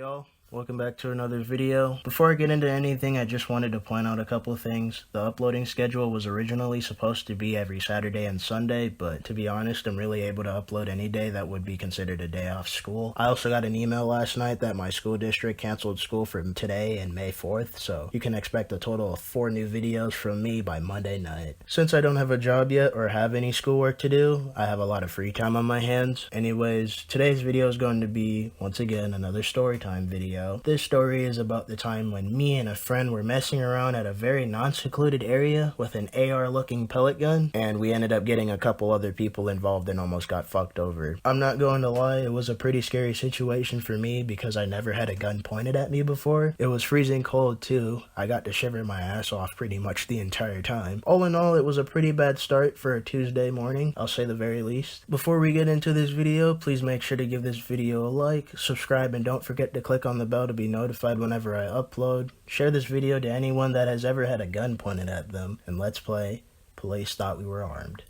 y'all? Welcome back to another video. Before I get into anything, I just wanted to point out a couple of things. The uploading schedule was originally supposed to be every Saturday and Sunday, but to be honest, I'm really able to upload any day that would be considered a day off school. I also got an email last night that my school district canceled school for today and May 4th, so you can expect a total of 4 new videos from me by Monday night. Since I don't have a job yet or have any schoolwork to do, I have a lot of free time on my hands. Anyways, today's video is going to be, once again, another story time video. This story is about the time when me and a friend were messing around at a very non-secluded area with an AR-looking pellet gun, and we ended up getting a couple other people involved and almost got fucked over. I'm not going to lie, it was a pretty scary situation for me because I never had a gun pointed at me before. It was freezing cold too. I got to shiver my ass off pretty much the entire time. All in all, it was a pretty bad start for a Tuesday morning, I'll say the very least. Before we get into this video, please make sure to give this video a like, subscribe, and don't forget to click on the bell to be notified whenever I upload. Share this video to anyone that has ever had a gun pointed at them, and let's play Police Thought We Were Armed.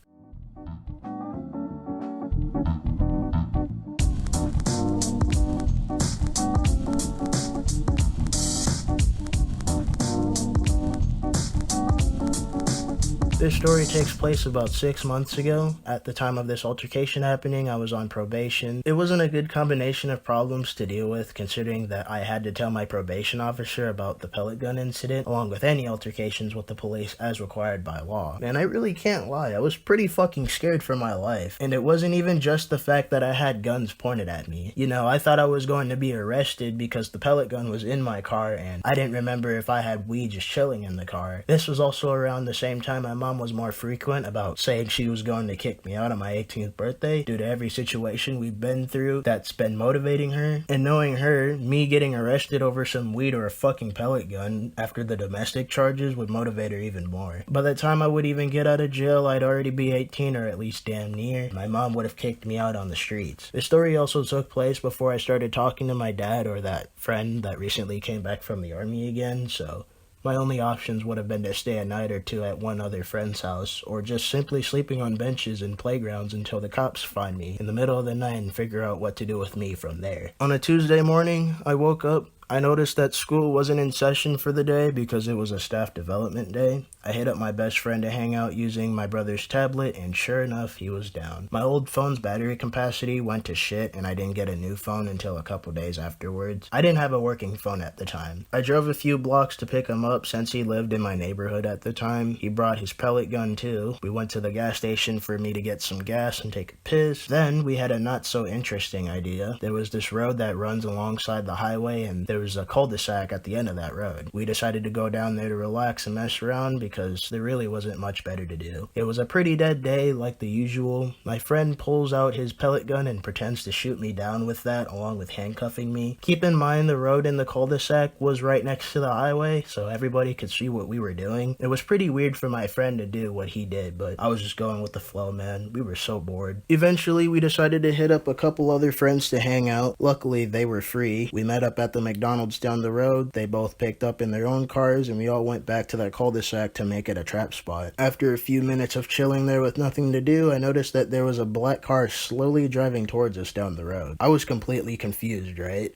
This story takes place about 6 months ago. At the time of this altercation happening, I was on probation. It wasn't a good combination of problems to deal with, considering that I had to tell my probation officer about the pellet gun incident, along with any altercations with the police as required by law. And I really can't lie, I was pretty fucking scared for my life. And it wasn't even just the fact that I had guns pointed at me. You know, I thought I was going to be arrested because the pellet gun was in my car and I didn't remember if I had weed just chilling in the car. This was also around the same time my mom was more frequent about saying she was going to kick me out on my 18th birthday due to every situation we've been through that's been motivating her. And knowing her, me getting arrested over some weed or a fucking pellet gun after the domestic charges would motivate her even more. By the time I would even get out of jail, I'd already be 18 or at least damn near. My mom would have kicked me out on the streets. The story also took place before I started talking to my dad or that friend that recently came back from the army again, so my only options would have been to stay a night or two at one other friend's house, or just simply sleeping on benches and playgrounds until the cops find me in the middle of the night and figure out what to do with me from there. On a Tuesday morning, I woke up. I noticed that school wasn't in session for the day because it was a staff development day. I hit up my best friend to hang out using my brother's tablet, and sure enough, he was down. My old phone's battery capacity went to shit, and I didn't get a new phone until a couple days afterwards. I didn't have a working phone at the time. I drove a few blocks to pick him up since he lived in my neighborhood at the time. He brought his pellet gun too. We went to the gas station for me to get some gas and take a piss. Then we had a not so interesting idea. There was this road that runs alongside the highway, and there was a cul-de-sac at the end of that road. We decided to go down there to relax and mess around because there really wasn't much better to do. It was a pretty dead day like the usual. My friend pulls out his pellet gun and pretends to shoot me down with that along with handcuffing me. Keep in mind the road in the cul-de-sac was right next to the highway, so everybody could see what we were doing. It was pretty weird for my friend to do what he did, but I was just going with the flow, man. We were so bored. Eventually we decided to hit up a couple other friends to hang out. Luckily they were free. We met up at the McDonald's down the road. They both picked up in their own cars and we all went back to that cul-de-sac to make it a trap spot. After a few minutes of chilling there with nothing to do, I noticed that there was a black car slowly driving towards us down the road. I was completely confused, right?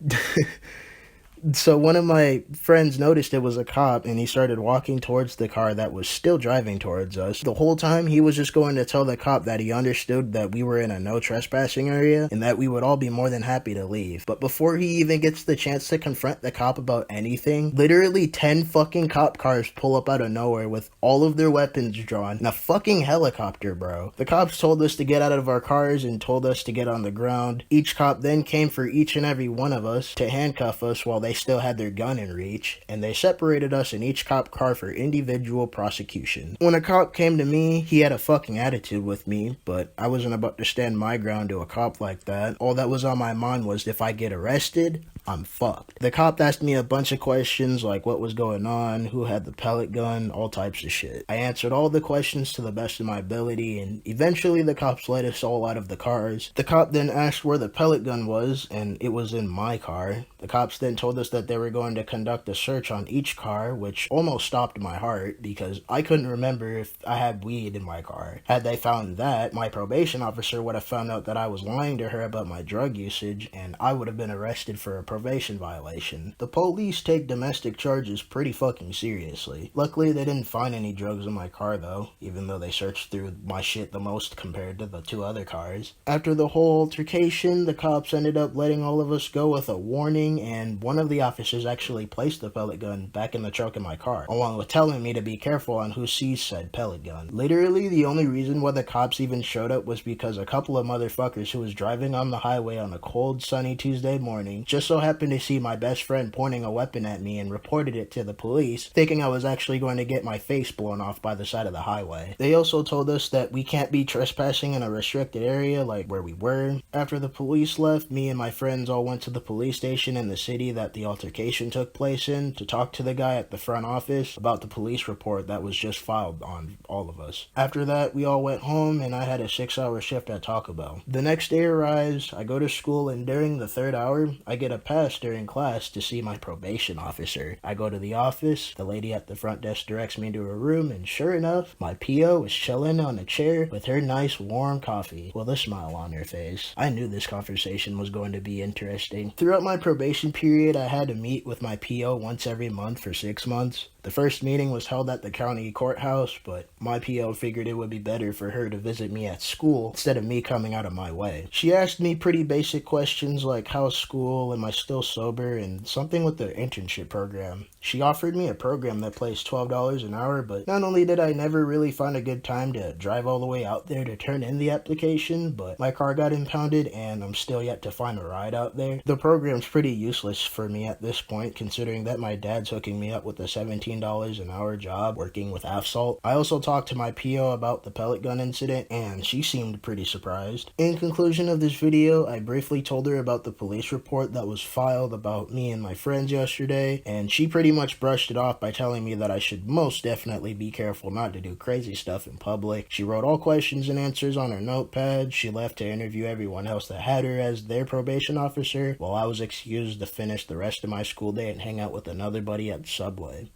So one of my friends noticed it was a cop and he started walking towards the car that was still driving towards us. The whole time he was just going to tell the cop that he understood that we were in a no trespassing area and that we would all be more than happy to leave. But before he even gets the chance to confront the cop about anything, literally 10 fucking cop cars pull up out of nowhere with all of their weapons drawn and a fucking helicopter, bro. The cops told us to get out of our cars and told us to get on the ground. Each cop then came for each and every one of us to handcuff us while they still had their gun in reach, and they separated us in each cop car for individual prosecution. When a cop came to me, he had a fucking attitude with me, but I wasn't about to stand my ground to a cop like that. All that was on my mind was if I get arrested, I'm fucked. The cop asked me a bunch of questions like what was going on, who had the pellet gun, all types of shit. I answered all the questions to the best of my ability, and eventually the cops let us all out of the cars. The cop then asked where the pellet gun was, and it was in my car. The cops then told us that they were going to conduct a search on each car, which almost stopped my heart because I couldn't remember if I had weed in my car. Had they found that, my probation officer would have found out that I was lying to her about my drug usage, and I would have been arrested for a probation violation. The police take domestic charges pretty fucking seriously. Luckily, they didn't find any drugs in my car though, even though they searched through my shit the most compared to the 2 other cars. After the whole altercation, the cops ended up letting all of us go with a warning, and one of the officers actually placed the pellet gun back in the trunk of my car, along with telling me to be careful on who sees said pellet gun. Literally, the only reason why the cops even showed up was because a couple of motherfuckers who was driving on the highway on a cold, sunny Tuesday morning just so happened to see my best friend pointing a weapon at me and reported it to the police, thinking I was actually going to get my face blown off by the side of the highway. They also told us that we can't be trespassing in a restricted area like where we were. After the police left, me and my friends all went to the police station in the city that the altercation took place in to talk to the guy at the front office about the police report that was just filed on all of us. After that, we all went home and I had a 6-hour shift at Taco Bell. The next day arrives, I go to school, and during the 3rd hour, I get a pass during class to see my probation officer. I go to the office, the lady at the front desk directs me to a room, and sure enough, my PO is chilling on a chair with her nice warm coffee with a smile on her face. I knew this conversation was going to be interesting. Throughout my probation period, I had to meet with my PO once every month for 6 months. The first meeting was held at the county courthouse, but my PO figured it would be better for her to visit me at school instead of me coming out of my way. She asked me pretty basic questions like how's school, am I still sober, and something with the internship program. She offered me a program that pays $12 an hour, but not only did I never really find a good time to drive all the way out there to turn in the application, but my car got impounded and I'm still yet to find a ride out there. The program's pretty useless for me at this point, considering that my dad's hooking me up with a $17 an hour job working with asphalt. I also talked to my PO about the pellet gun incident, and she seemed pretty surprised. In conclusion of this video, I briefly told her about the police report that was filed about me and my friends yesterday, and she pretty much brushed it off by telling me that I should most definitely be careful not to do crazy stuff in public. She wrote all questions and answers on her notepad. She left to interview everyone else that had her as their probation officer, while I was excused to finish the rest of my school day and hang out with another buddy at Subway.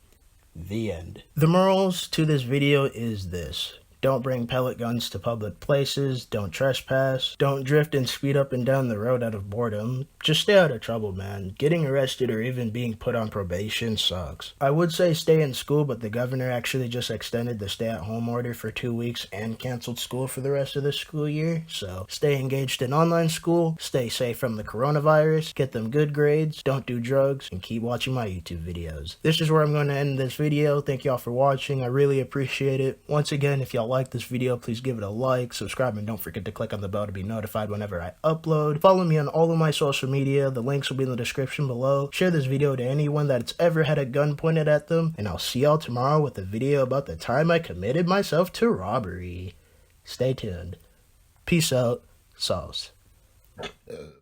The end. The morals to this video is this. Don't bring pellet guns to public places, don't trespass, don't drift and speed up and down the road out of boredom. Just stay out of trouble, man. Getting arrested or even being put on probation sucks. I would say stay in school, but the governor actually just extended the stay-at-home order for 2 weeks and canceled school for the rest of the school year. So stay engaged in online school, stay safe from the coronavirus, get them good grades, don't do drugs, and keep watching my YouTube videos. This is where I'm going to end this video. Thank y'all for watching. I really appreciate it. Once again, if y'all like this video, please give it a like, subscribe, and don't forget to click on the bell to be notified whenever I upload. Follow me on all of my social media. The links will be in the description below. Share this video to anyone that's ever had a gun pointed at them, and I'll see y'all tomorrow with a video about the time I committed myself to robbery. Stay tuned. Peace out. Sauce.